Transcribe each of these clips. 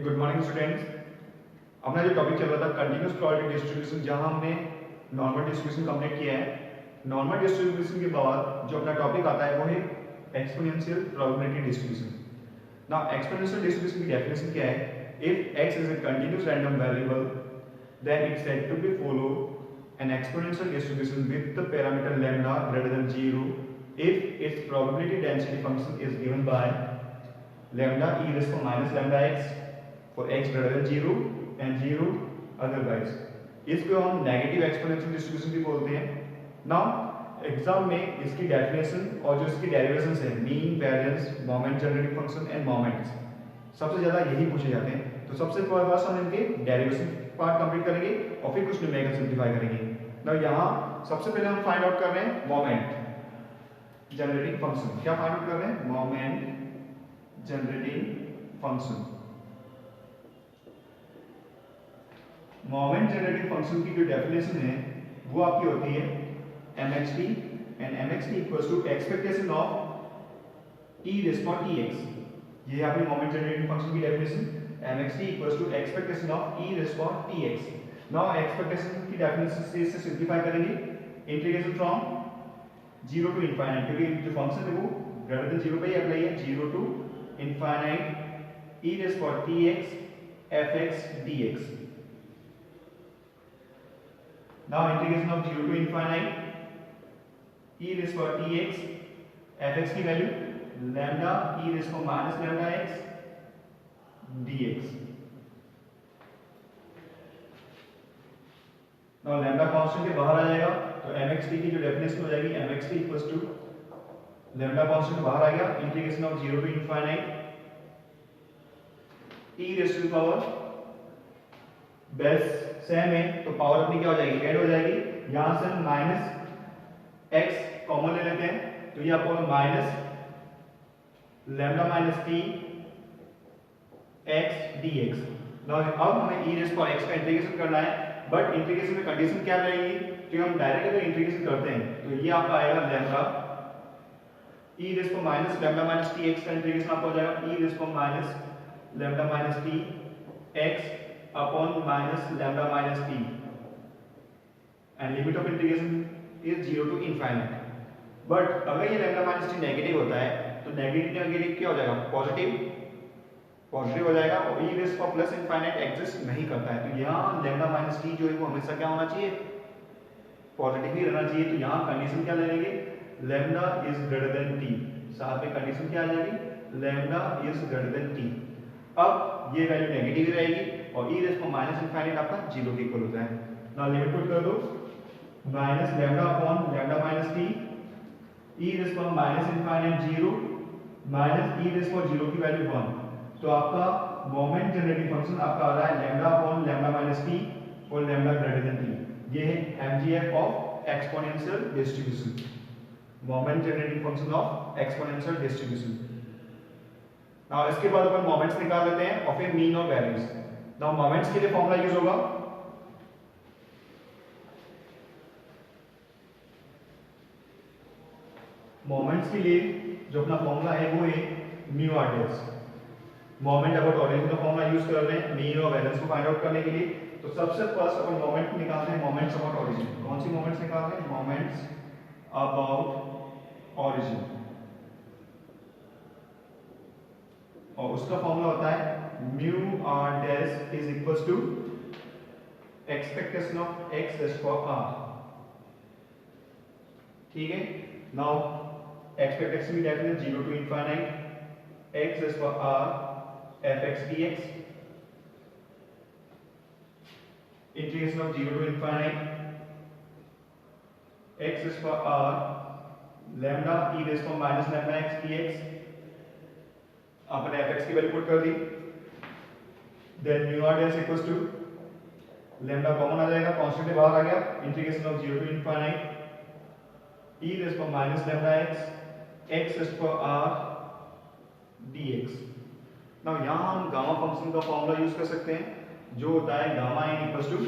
Good morning students. अपना जो topic चल रहा था कंटिन्यूअस प्रोबेबिलिटी डिस्ट्रीब्यूशन, जहां हमने नॉर्मल डिस्ट्रीब्यूशन कंप्लीट किया है। नॉर्मल डिस्ट्रीब्यूशन के बाद जो अपना टॉपिक आता है वो है exponential probability distribution. Now exponential distribution की डेफिनेशन क्या है? If x is a continuous random variable then it's said to be follow an exponential distribution with the parameter lambda greater than 0 if its probability density function is given by lambda e raised to minus lambda x for x greater than 0 and 0 otherwise। इसको हम negative exponential distribution भी बोलते हैं। Now exam में इसकी definition और जो इसकी डेरिवेशंस है, mean, variance, moment generating function and moments, सबसे ज्यादा यही पूछे जाते हैं। तो सबसे पहले हम इनके डेरिवेशन पार्ट कंप्लीट करेंगे और फिर कुछ न्यूमेरिकल सिंपलीफाई करेंगे। नाउ यहाँ सबसे पहले हम फाइंड आउट कर रहे हैं मोमेंट जनरेटिंग फंक्शन। क्या फाइंड आउट कर रहे हैं? Moment generating function. Moment generating function की जो डेफिनेशन है वो आपकी होती है mxt and mxt equals to expectation of e raise to tx। ये है आपकी मोमेंट जनरेटिंग फंक्शन की definition. mxt equals to expectation of e raise to tx। Now expectation की डेफिनेशन से इसे सिंपलीफाई करेंगे, इंटीग्रेशन फ्रॉम 0 टू इनफाइनाइट, क्योंकि जो फंक्शन है वो ग्रेटर देन 0 पे ही अप्लाई है। 0 to infinite e raise to tx fx dx। Now integration of 0 to infinite e raised to tx fx की value lambda e raised to minus lambda x dx। Now lambda constant के बाहर आ जाएगा तो mxt की जो definition हो जाएगी mxt equals to lambda constant बाहर आ गया, integration of 0 to infinite e raised to power base same है तो पावर अपनी क्या हो जाएगी? ऐड हो जाएगी। यहां से हम माइनस एक्स कॉमन ले लेते हैं तो ये आपको minus lambda minus t x D x. अब हमें ई रेज़ टू एक्स का इंटीग्रेशन करना है, बट इंटीग्रेशन में कंडीशन क्या रहेगी? कि हम डायरेक्ट अगर इंटीग्रेशन करते हैं तो ये आपका आएगा lambda E raise to minus lambda minus t x का इंटीग्रेशन आपका हो जाएगा e raise to minus lambda minus t x upon minus lambda minus t and limit of integration is 0 to infinite। but अगर ये lambda minus t negative होता है तो negative क्या हो जाएगा? पॉजिटिव हो जाएगा और e raise two plus infinite exist नहीं करता है। तो यहाँ lambda minus t जो है वो हमेशा क्या होना चाहिए? पॉजिटिव ही रहना चाहिए। तो यहाँ कंडीशन क्या ले लेंगे? lambda is greater than t। साथ में कंडीशन क्या आ जाएगी? lambda is greater than t। अब ये वैल्यू नेगेटिव ही रहेगी और e raise to minus infinite आपका 0 के इक्वल होता है। नाउ लिमिट पुट कर दो, minus lambda upon lambda minus t e raise to minus infinite 0 minus e raise to 0 की वैल्यू 1। तो आपका मोमेंट जनरेटिंग फंक्शन आपका आ रहा है lambda upon lambda minus t और लैम्डा ग्रेटर देन t। ये है mgf of exponential distribution, moment generating function of exponential distribution. Now इसके बाद अपन मोमेंट्स निकाल लेते हैं और फिर मीन और वैल्यूज। नाउ मोमेंट्स के लिए फॉर्मूला यूज होगा मोमेंट्स के लिए जो अपना फॉर्मूला है वो है mu are dash. Moment about origin का फॉर्मूला यूज कर रहे हैं मीन और वैलेंस को फाइंड आउट करने के लिए। तो सबसे फर्स्ट अपन मोमेंट निकालते हैं, मोमेंट्स अबाउट ओरिजिन। कौन सी मोमेंट्स निकालते हैं? मोमेंट्स अबाउट ओरिजिन, और उसका फॉर्मूला होता है mu are dash is equals to expectation of X raise to R. ठीक है। नाउ एक्सपेक्टेशन की definition 0 to infinite X raise to R F X D X, integration of 0 to infinite X raise to R lambda E raise to minus lambda X D X. आपने fx की value put कर दी, then mu are dash equals to lambda common आ जाएगा, constant के बाहर आ गया, integration of 0 to infinite e raise to minus lambda x raise to r dx। Now यहां हम गामा फंक्शन का फॉर्मूला यूज कर सकते हैं जो होता है gamma n equals to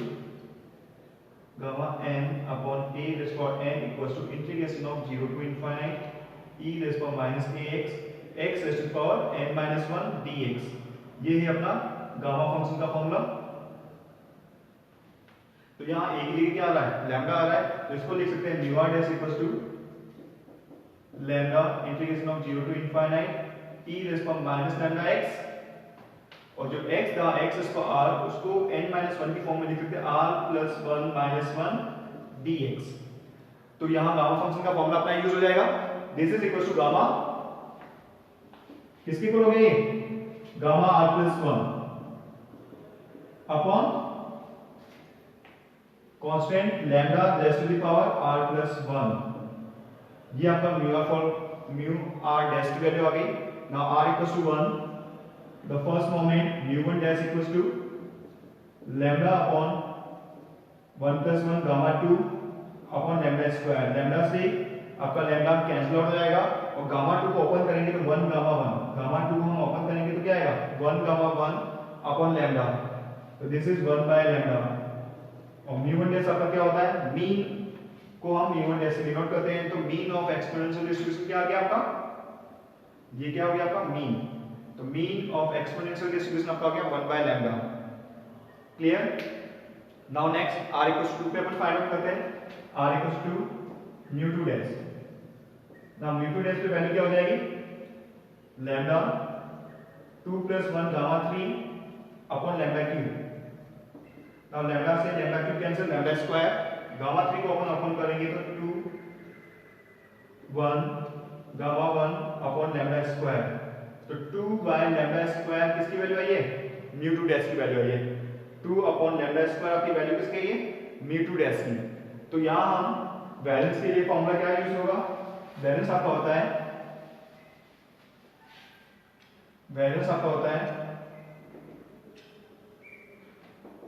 gamma n upon a raise to n equals to integration of 0 to infinite e raise to minus ax x raise to power n-1 dx। ये है अपना गामा फंक्शन का फॉर्मूला। तो यहाँ एक ही जगह क्या आ रहा है, लैम्डा आ रहा है, तो इसको लिख सकते हैं mu are dash equals to lambda integration of 0 to infinite e raise power minus lambda x, और जो x था x इसको r, उसको n-1 की फॉर्म में लिख सकते हैं r प्लस 1 माइनस 1 dx। तो यहाँ गामा फंक्शन का फॉर्मूला अपना यूज हो जाएगा, this is equal to gamma, किसके इक्वल हो गया ये, gamma r plus 1 upon constant lambda raise to the power r plus 1। ये आपका म्यू r डैश की वैल्यू आ गई। Now r equals to 1, the first moment mu 1 dash equals to lambda upon 1 plus 1 gamma 2 upon lambda square. Lambda से आपका lambda cancel out हो जाएगा, और गामा 2 को ओपन करेंगे तो 1 गामा 1, गामा 2 को हम ओपन करेंगे तो क्या आएगा 1 गामा 1 अपॉन लैम्डा, तो दिस इज 1 बाय लैम्डा। और म्यू 1 डैश आपका क्या होता है, मीन को हम म्यू 1 डैश से डिनोट करते हैं, तो मीन ऑफ एक्सपोनेंशियल डिस्ट्रीब्यूशन क्या आ गया आपका, ये क्या हो गया आपका मीन, तो मीन ऑफ एक्सपोनेंशियल डिस्ट्रीब्यूशन आपका हो गया 1 by lambda. Clear. Now next r equals to पे अपन फाइंड आउट करते हैं, r equals to mu 2 dash. Now mu 2 dash पे वैल्यू क्या हो जाएगी, lambda 2 plus 1 gamma 3 upon lambda cube. Now lambda से lambda cube cancel, lambda square, gamma 3 को अपन करेंगे तो 2 1 गामा 1 अपॉन लैम्डा स्क्वायर, तो 2 बाय लैम्डा स्क्वायर किसकी वैल्यू आई है, म्यू 2 डैश की वैल्यू आई है। 2 अपॉन लैम्डा स्क्वायर आपकी वैल्यू किसकी आई है, म्यू 2 डैश की। तो यहां हम वैलेंस के लिए फॉर्मूला क्या यूज होगा, वैलेंस आपका होता है, वैलेंस आपका होता है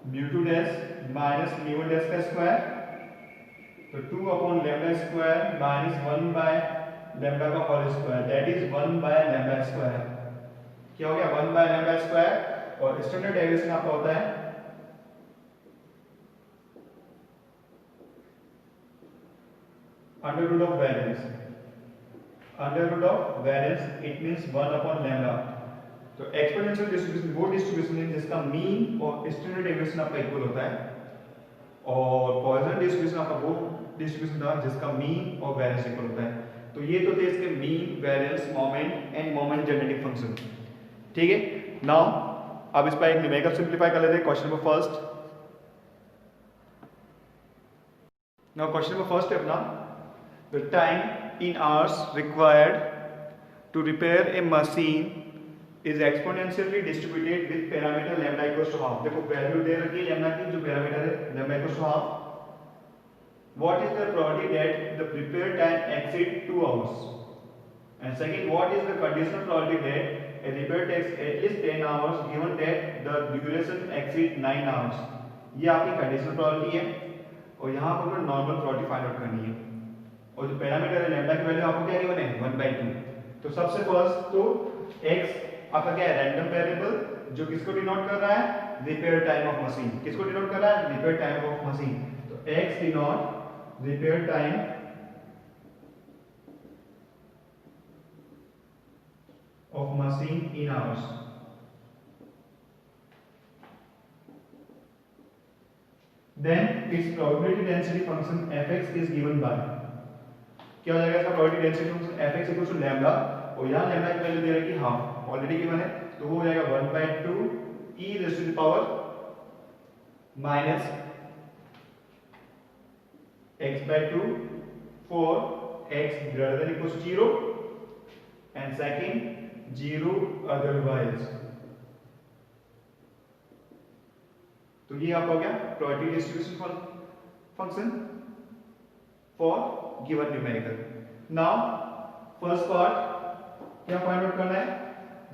mu 2 dash minus mu 1 dash का स्क्वायर, तो 2 upon lambda square minus 1 by lambda का whole square, that is 1 by lambda square. क्या हो गया 1 बाय लैम्डा स्क्वायर, और स्टैंडर्ड डेविएशन आपका होता है under root of variance, under root of variance it means 1 upon lambda. तो एक्सपोनेंशियल डिस्ट्रीब्यूशन वो डिस्ट्रीब्यूशन है जिसका मीन और स्टैंडर्ड डेविएशन आपका इक्वल होता है, और पॉइसन डिस्ट्रीब्यूशन आपका वो डिस्ट्रीब्यूशन था जिसका मीन और वेरिएंस इक्वल होता है। तो ये तो थे इसके mean, variance, moment end moment generating function. ठीक है, नाउ अब इस पर एक न्यूमेरिकल सिंपलीफाई कर लेते हैं। Question number first, now question number first है अपना, the time in hours required to repair a machine is exponentially distributed with parameter lambda equals to half। देखो वैल्यू दे रखी है लैम्डा की, जो पैरामीटर है lambda equals to half। what is the probability that the repair time exceed 2 hours, and second what is the conditional probability that a repair takes at least 10 hours given that the duration exceed 9 hours। ये आपकी conditional probability है, और यहाँ पर हमें normal probability find out करनी है, और जो पैरामीटर है लैम्डा की वैल्यू आपको क्या गिवन है 1/2। तो सबसे फर्स्ट तो x आपका क्या है, रैंडम वेरिएबल, जो किसको डिनोट कर रहा है, रिपेयर टाइम ऑफ मशीन। किसको डिनोट कर रहा है, रिपेयर टाइम ऑफ मशीन। तो x denote repair time of machine in hours. Then its probability density function fx is given by, क्या हो जाएगा इसका probability density function fx equal to lambda, और यहां लैम्डा की वैल्यू दे रखी है हाफ, ऑलरेडी गिवन है, तो वो हो जाएगा 1/2 e raise to the power minus x/2 for x greater than equals to 0 and second 0 otherwise। तो ये आपका हो गया probability distribution function for given numerical. Now first part क्या फाइंड आउट करना है,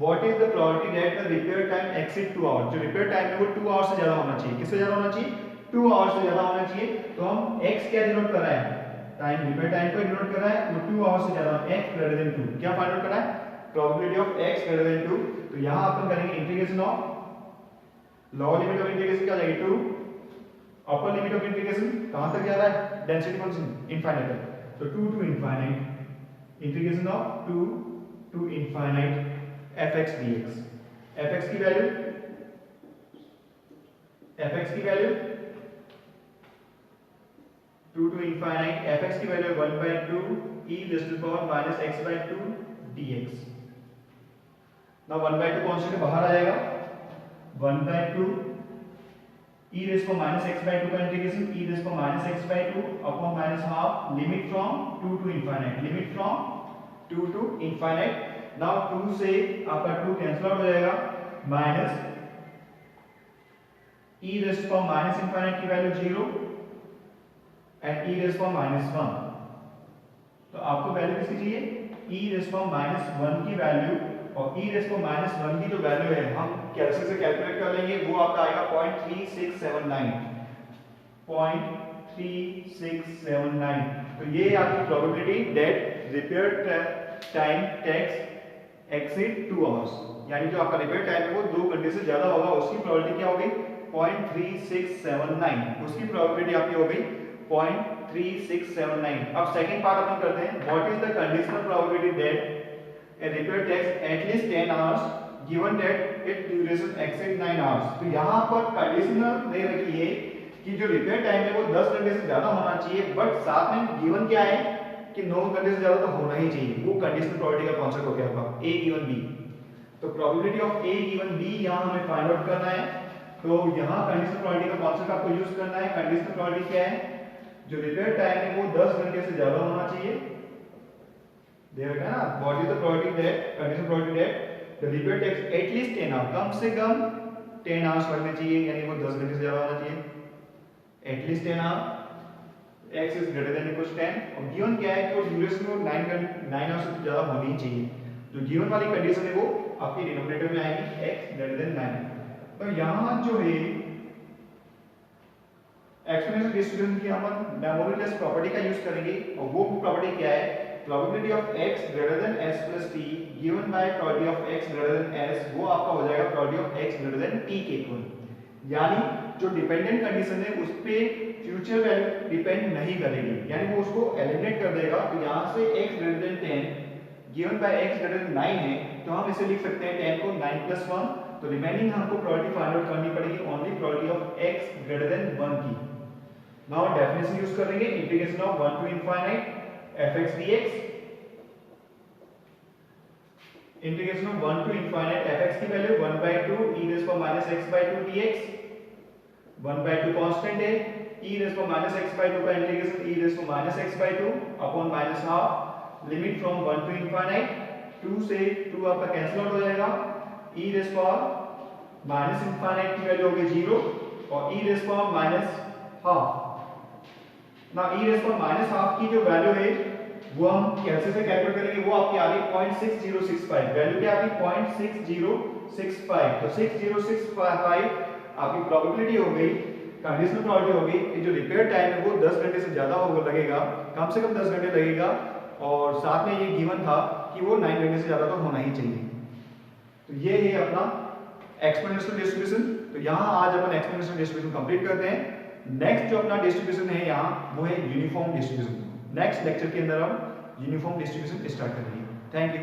what is the probability that the repair time exceed 2 hours. जो repair time है वो 2 आवर्स से ज्यादा होना चाहिए, किससे ज्यादा होना चाहिए, 2 आवर्स से ज्यादा होना चाहिए। तो हम x क्या डिनोट कर रहा है, टाइम, रिपेयर टाइम को डिनोट कर रहा है, वो 2 आवर्स से ज्यादा, x ग्रेटर देन 2। क्या फाइंड आउट करना है, probability of x greater then 2। तो यहां अपन करेंगे integration of lower limit of integration क्या जाएगी 2, अपर लिमिट ऑफ इंटीग्रेशन कहां तक जा रहा है, डेंसिटी फंक्शन इनफाइनाइट तक, तो 2 to infinite integration of 2 to infinite fx dx। fx की वैल्यू fx की वैल्यू 2 to infinite, fx की value 1/2 e raised to the power minus x/2 dx। now 1/2 constant बाहर आ जाएगा, 1/2 e raised to minus x/2 का integration e raised to minus x/2 upon minus half limit from 2 to infinite, limit from 2 to infinite। now 2 से आपका 2 cancel out हो जाएगा, minus e raised to minus infinite की value 0 and e raised to minus 1। तो आपको value किसकी चाहिए, e raised to minus 1 की वैल्यू, और e raised to minus 1 की जो वैल्यू है हम कैसे से कैलकुलेट कर लेंगे, वो आपका आएगा 0.3679, 0.3679। तो ये आपकी probability that repair time takes exceed 2 hours, यानी जो आपका रिपेयर टाइम है वो 2 घंटे से ज्यादा होगा, उसकी प्रोबेबिलिटी क्या होगी 0.3679, उसकी प्रोबेबिलिटी आपकी हो गई 0.3679। अब सेकंड पार्ट अपन करते हैं, what is the conditional probability that a repair takes at least 10 hours given that it duration exceed 9 hours. तो यहां पर कंडीशनल दे रखी है कि जो रिपेयर टाइम है वो 10 घंटे से ज्यादा होना चाहिए, बट साथ में गिवन क्या है कि 9 घंटे से ज्यादा तो होना ही चाहिए। वो कंडीशनल प्रोबेबिलिटी का कॉन्सेप्ट हो गया आपका a गिवन b। तो probability of a given b यहां हमें फाइंड आउट करना है, तो यहां कंडीशनल प्रोबेबिलिटी का कॉन्सेप्ट आपको यूज करना है। कंडीशनल प्रोबेबिलिटी क्या है, जो रिपेयर टाइम है वो 10 घंटे से ज्यादा होना चाहिए, दे रखा है ना, what is the probability that conditional probability that the repair takes at least 10 hours, कम से कम 10 आवर्स लगने चाहिए, यानी वो 10 घंटे से ज्यादा होना चाहिए, at least 10 hours, x is greater than equals 10। और गिवन क्या है कि वो ड्यूरेशन वो 9 आवर्स से ज्यादा होनी ही चाहिए। जो गिवन वाली कंडीशन है वो आपकी डिनोमिनेटर में आएगी x ग्रेटर देन 9। तो यहां जो है एक्सपोनेंशियल डिस्ट्रीब्यूशन की हम मेमोरीलेस प्रॉपर्टी का यूज करेंगे, और वो प्रॉपर्टी क्या है, probability of x greater then s plus t given by probability of x greater then s, वो आपका हो जाएगा probability of x greater then t के इक्वल। यानी जो डिपेंडेंट कंडीशन है उस पे फ्यूचर वैल्यू डिपेंड नहीं करेगी, यानी वो उसको एलिमिनेट कर देगा। तो यहां से x greater then 10 given by x greater then 9 है, तो हम इसे लिख सकते हैं 10 को 9 प्लस 1। तो रिमेनिंग हमको प्रोबेबिलिटी फाइंड आउट करनी पड़ेगी only probability of x greater than 1 की। नाउ डेफिनेशन यूज करेंगे, integration of 1 to infinite fx dx, integration of 1 to infinite fx की value 1/2 e raised to minus x/2 dx, 1/2 constant है, e raised to minus x/2 का integration e raised to minus x/2 upon minus half limit from 1 to infinite, 2 से 2 आपका cancel out हो जाएगा, e raised to minus infinite की value होगी 0 और e raised to minus half. ना e raised to minus half की जो वैल्यू है वो हम कैसे से कैलकुलेट करेंगे, वो आपकी आ गई 0.6065, वैल्यू क्या आपकी 0.6065। तो 6065 आपकी प्रोबेबिलिटी हो गई, कंडीशनल प्रोबेबिलिटी हो गई कि जो रिपेयर टाइम है वो 10 घंटे से ज्यादा होगा, लगेगा कम से कम 10 घंटे लगेगा, और साथ में ये गिवन था कि वो 9 घंटे से ज्यादा तो होना ही चाहिए। तो ये है अपना एक्सपोनेंशियल डिस्ट्रीब्यूशन। तो यहाँ आज अपन एक्सपोनेंशियल डिस्ट्रीब्यूशन कंप्लीट करते हैं। नेक्स्ट जो अपना डिस्ट्रीब्यूशन है यहाँ वो है यूनिफॉर्म डिस्ट्रीब्यूशन। नेक्स्ट लेक्चर के अंदर हम यूनिफॉर्म डिस्ट्रीब्यूशन स्टार्ट करेंगे। Thank you.